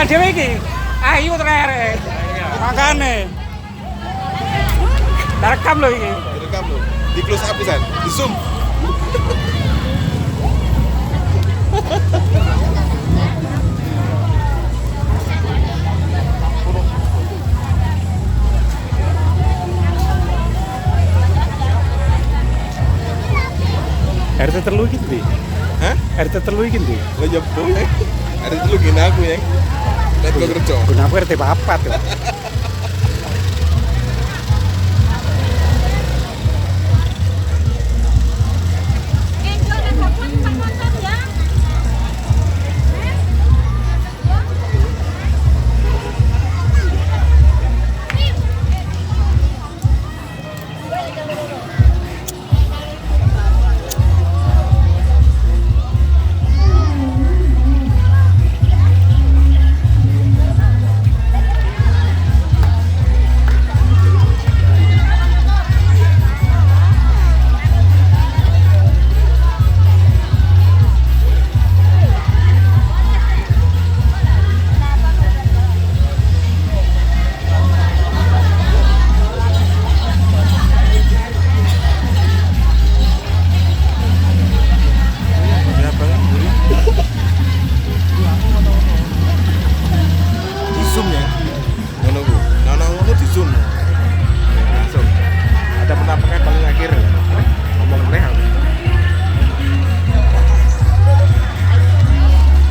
Delok dhewe iki. Ayu terere. Makane. Rekam lho iki. Direkam lho. Di close up pisan. Di zoom. RT telu iki ndi? Hah? RT telu iki ndi? Lah ya boy. Ada dulu gini aku ya. Lihat gua kerja. Guna aku RT papat ya.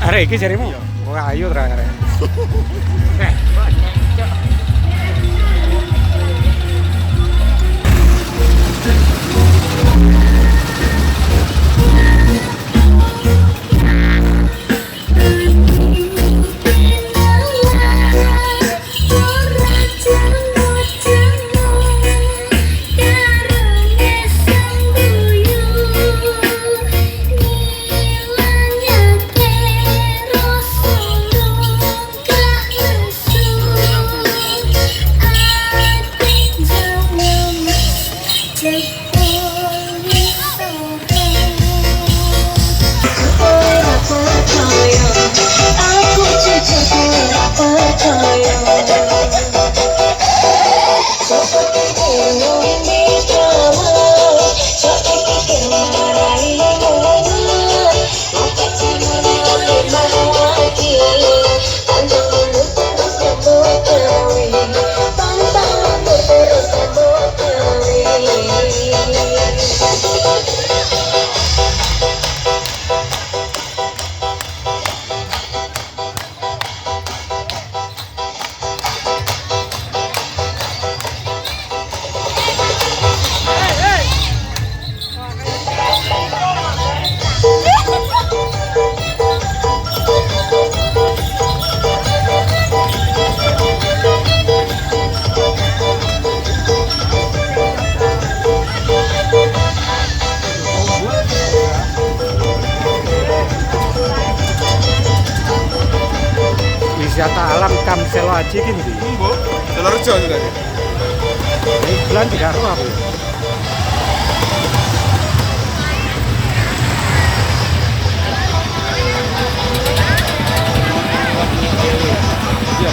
Arek iki jarimu. Wah, ayo terakhir. Wisata alam Kamsel Aji iki ndi? Mbok, Dolorjo sudah. Bulan tidak roh aku. Iya.